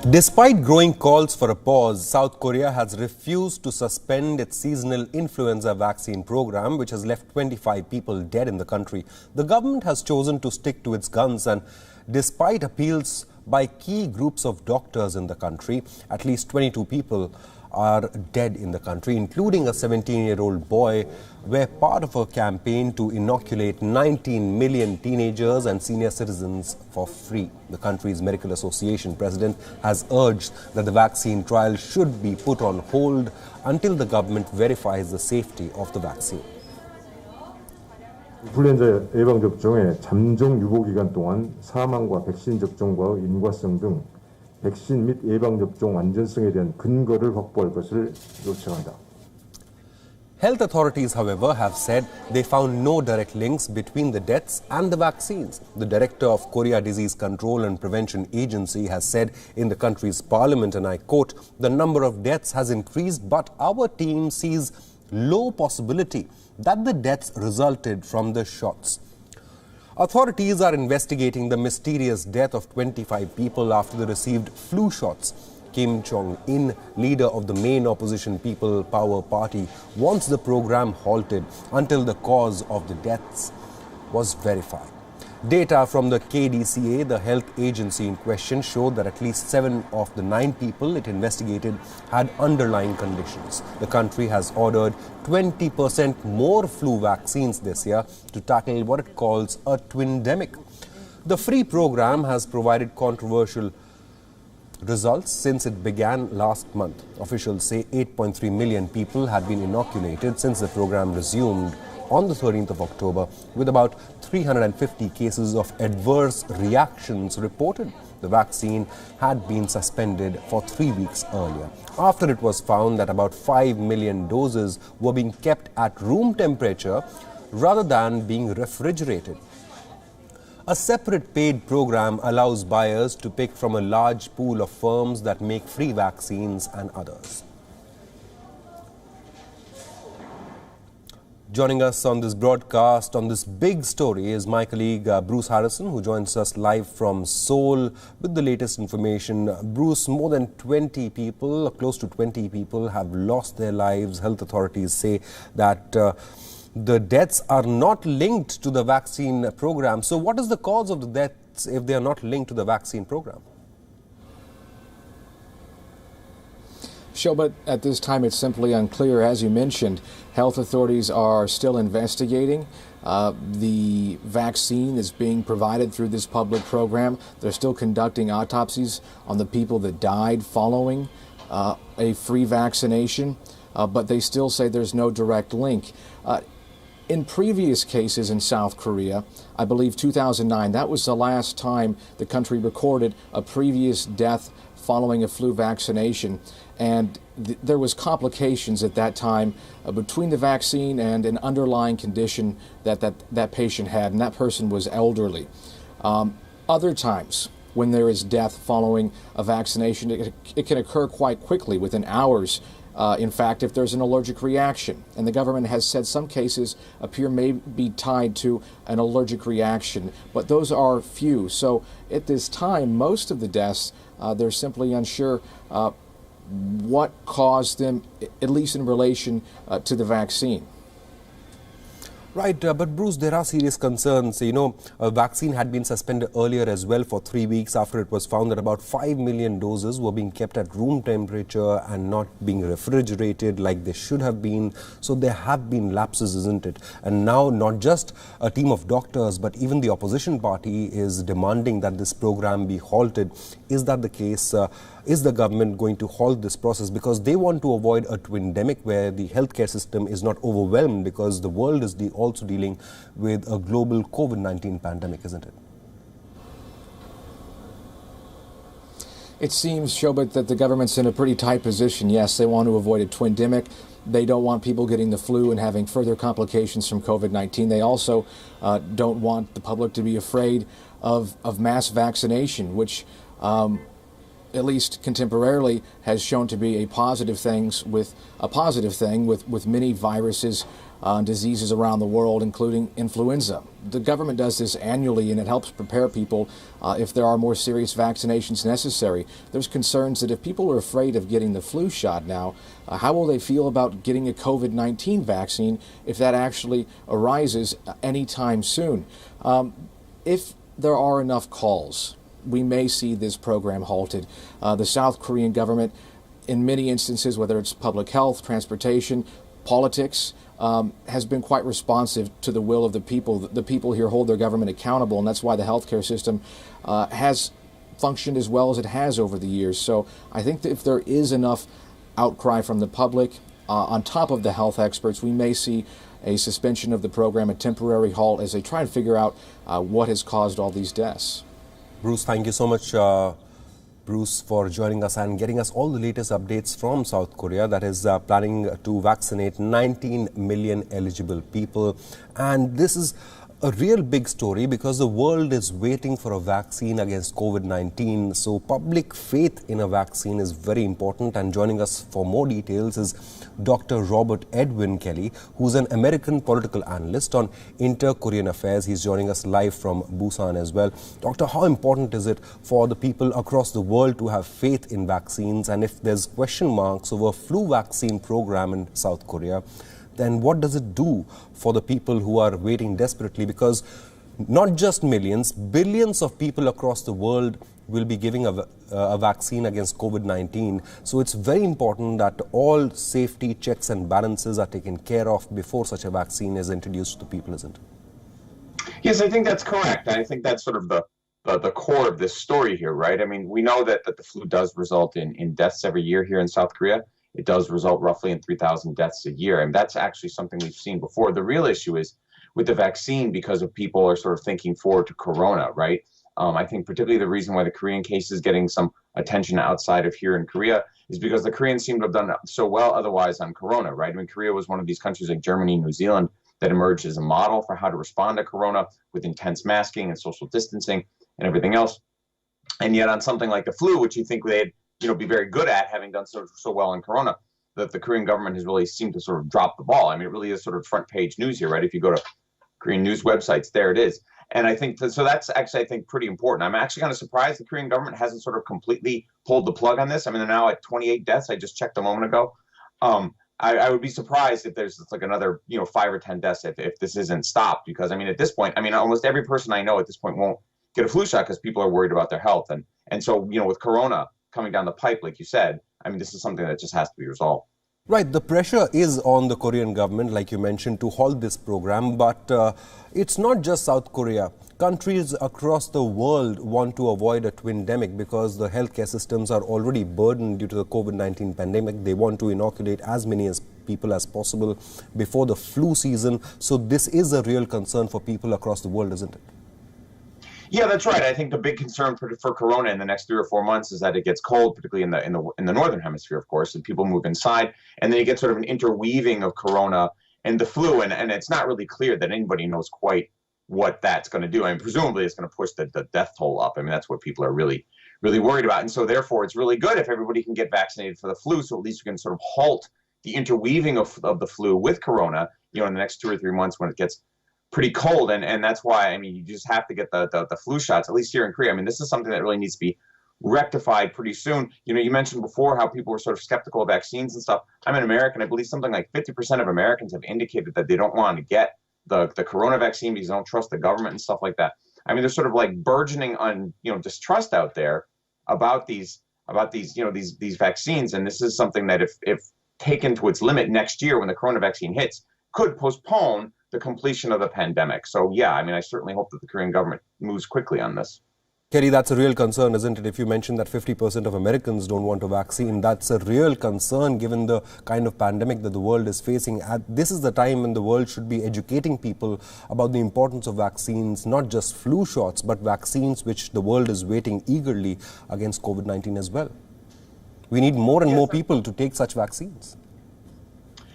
Despite growing calls for a pause, South Korea has refused to suspend its seasonal influenza vaccine program, which has left 25 people dead in the country. The government has chosen to stick to its guns, and despite appeals by key groups of doctors in the country, at least 22 people are dead in the country, including a 17-year-old boy, were part of a campaign to inoculate 19 million teenagers and senior citizens for free. The country's medical association president has urged that the vaccine trial should be put on hold until the government verifies the safety of the vaccine. 인플루엔자 예방접종의 잠정 유보기간 동안 사망과 백신 접종과의 인과성 등 백신 및 예방접종 안전성에 대한 근거를 확보할 것을 요청한다. Health authorities, however, have said they found no direct links between the deaths and the vaccines. The director of Korea Disease Control and Prevention Agency has said in the country's parliament, and I quote, "The number of deaths has increased, but our team sees low possibility that the deaths resulted from the shots." Authorities are investigating the mysterious death of 25 people after they received flu shots. Kim Jong-un, leader of the main opposition People Power Party, wants the program halted until the cause of the deaths was verified. Data from the KDCA, the health agency in question, showed that at least 7 of the 9 people it investigated had underlying conditions. The country has ordered 20% more flu vaccines this year to tackle what it calls a twindemic. The free program has provided controversial results since it began last month. Officials say 8.3 million people had been inoculated since the program resumed on the 13th of October, with about 350 cases of adverse reactions reported. The vaccine had been suspended for 3 weeks earlier, after it was found that about 5 million doses were being kept at room temperature rather than being refrigerated. A separate paid program allows buyers to pick from a large pool of firms that make free vaccines and others. Joining us on this broadcast on this big story is my colleague Bruce Harrison, who joins us live from Seoul with the latest information. Bruce, more than 20 people, close to 20 people have lost their lives. Health authorities say that the deaths are not linked to the vaccine program. So what is the cause of the deaths if they are not linked to the vaccine program? But at this time it's simply unclear. As you mentioned, health authorities are still investigating. The vaccine is being provided through this public program. They're still conducting autopsies on the people that died following a free vaccination, but they still say there's no direct link. In previous cases in South Korea, I believe 2009, that was the last time the country recorded a previous death following a flu vaccination. And there was complications at that time between the vaccine and an underlying condition that patient had, and that person was elderly. Other times, when there is death following a vaccination, it can occur quite quickly, within hours. In fact, if there's an allergic reaction, and the government has said some cases appear may be tied to an allergic reaction, but those are few. So at this time, most of the deaths, they're simply unsure what caused them, at least in relation to the vaccine. Right, but Bruce, there are serious concerns. You know, a vaccine had been suspended earlier as well for 3 weeks after it was found that about 5 million doses were being kept at room temperature and not being refrigerated like they should have been. So there have been lapses, isn't it? And now not just a team of doctors, but even the opposition party is demanding that this program be halted. Is that the case? Is the government going to halt this process? Because they want to avoid a twindemic where the healthcare system is not overwhelmed, because the world is also dealing with a global COVID-19 pandemic, isn't it? It seems, Shobit, that the government's in a pretty tight position. Yes, they want to avoid a twindemic. They don't want people getting the flu and having further complications from COVID-19. They also don't want the public to be afraid of mass vaccination, which at least contemporarily has shown to be a positive thing with many viruses on diseases around the world, including influenza. The government does this annually, and it helps prepare people if there are more serious vaccinations necessary. There's concerns that if people are afraid of getting the flu shot now, how will they feel about getting a COVID-19 vaccine if that actually arises anytime soon? If there are enough calls, we may see this program halted. The South Korean government, in many instances, whether it's public health, transportation, politics, has been quite responsive to the will of the people. The people here hold their government accountable, and that's why the healthcare system has functioned as well as it has over the years. So I think that if there is enough outcry from the public, on top of the health experts, we may see a suspension of the program, a temporary halt, as they try to figure out what has caused all these deaths. Bruce, thank you so much, Bruce, for joining us and getting us all the latest updates from South Korea that is planning to vaccinate 19 million eligible people. And this is a real big story because the world is waiting for a vaccine against COVID-19. So public faith in a vaccine is very important. And joining us for more details is Dr. Robert Edwin Kelly, who's an American political analyst on inter-Korean affairs. He's joining us live from Busan as well. Doctor, how important is it for the people across the world to have faith in vaccines? And if there's question marks over a flu vaccine program in South Korea, then what does it do for the people who are waiting desperately? Because not just millions, billions of people across the world will be giving a vaccine against COVID-19. So it's very important that all safety checks and balances are taken care of before such a vaccine is introduced to people, isn't it? Yes, I think that's correct. I think that's sort of the core of this story here, right? I mean, we know that the flu does result in deaths every year here in South Korea. It does result roughly in 3,000 deaths a year. And that's actually something we've seen before. The real issue is with the vaccine, because of people are sort of thinking forward to Corona, right? I think particularly the reason why the Korean case is getting some attention outside of here in Korea is because the Koreans seem to have done so well otherwise on Corona, right? I mean, Korea was one of these countries like Germany and New Zealand that emerged as a model for how to respond to Corona with intense masking and social distancing and everything else. And yet on something like the flu, which you think they'd be very good at, having done so well in Corona, that the Korean government has really seemed to sort of drop the ball. I mean, it really is sort of front page news here, right? If you go to Korean news websites, there it is. And I think so that's actually, I think, pretty important. I'm actually kind of surprised the Korean government hasn't sort of completely pulled the plug on this. I mean, they're now at 28 deaths. I just checked a moment ago. I would be surprised if there's like another, 5 or 10 deaths if this isn't stopped, because I mean, at this point, I mean, almost every person I know at this point won't get a flu shot because people are worried about their health. And so, with Corona coming down the pipe, like you said, I mean, this is something that just has to be resolved. Right. The pressure is on the Korean government, like you mentioned, to halt this program. But it's not just South Korea. Countries across the world want to avoid a twindemic because the healthcare systems are already burdened due to the COVID-19 pandemic. They want to inoculate as many people as possible before the flu season. So this is a real concern for people across the world, isn't it? Yeah, that's right. I think the big concern for Corona in the next 3 or 4 months is that it gets cold, particularly in the northern hemisphere, of course, and people move inside, and then you get sort of an interweaving of Corona and the flu, and it's not really clear that anybody knows quite what that's going to do. I mean, presumably it's going to push the death toll up. I mean, that's what people are really, really worried about, and so therefore it's really good if everybody can get vaccinated for the flu, so at least you can sort of halt the interweaving of the flu with Corona, in the next 2 or 3 months when it gets pretty cold, and that's why, I mean, you just have to get the flu shots, at least here in Korea. I mean, this is something that really needs to be rectified pretty soon. You mentioned before how people were sort of skeptical of vaccines and stuff. I'm an American. I believe something like 50% of Americans have indicated that they don't want to get the Corona vaccine because they don't trust the government and stuff like that. I mean, there's sort of like burgeoning on, distrust out there about these vaccines, and this is something that if taken to its limit next year when the Corona vaccine hits, could postpone the completion of the pandemic. So yeah, I mean, I certainly hope that the Korean government moves quickly on this. Kerry, that's a real concern, isn't it? If you mentioned that 50% of Americans don't want a vaccine, that's a real concern given the kind of pandemic that the world is facing. This is the time when the world should be educating people about the importance of vaccines, not just flu shots, but vaccines which the world is waiting eagerly against COVID-19 as well. We need more and more people to take such vaccines.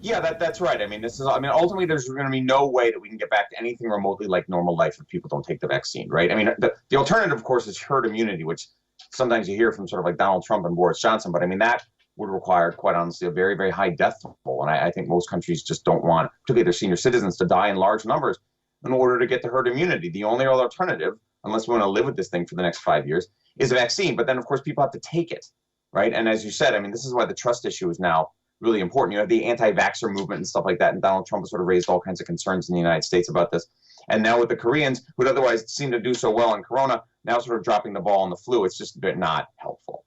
Yeah, that's right. I mean, ultimately, there's going to be no way that we can get back to anything remotely like normal life if people don't take the vaccine, right? I mean, the alternative, of course, is herd immunity, which sometimes you hear from sort of like Donald Trump and Boris Johnson. But I mean, that would require, quite honestly, a very, very high death toll. And I think most countries just don't want, particularly their senior citizens, to die in large numbers in order to get the herd immunity. The only other alternative, unless we want to live with this thing for the next 5 years, is a vaccine. But then, of course, people have to take it, right? And as you said, I mean, this is why the trust issue is now really important. You have the anti-vaxxer movement and stuff like that, and Donald Trump has sort of raised all kinds of concerns in the United States about this. And now with the Koreans, who would otherwise seem to do so well in corona, now sort of dropping the ball on the flu, it's just not helpful.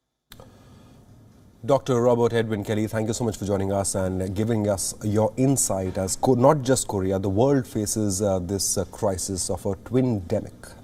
Dr. Robert Edwin Kelly, thank you so much for joining us and giving us your insight as not just Korea, the world faces this crisis of a twin-demic.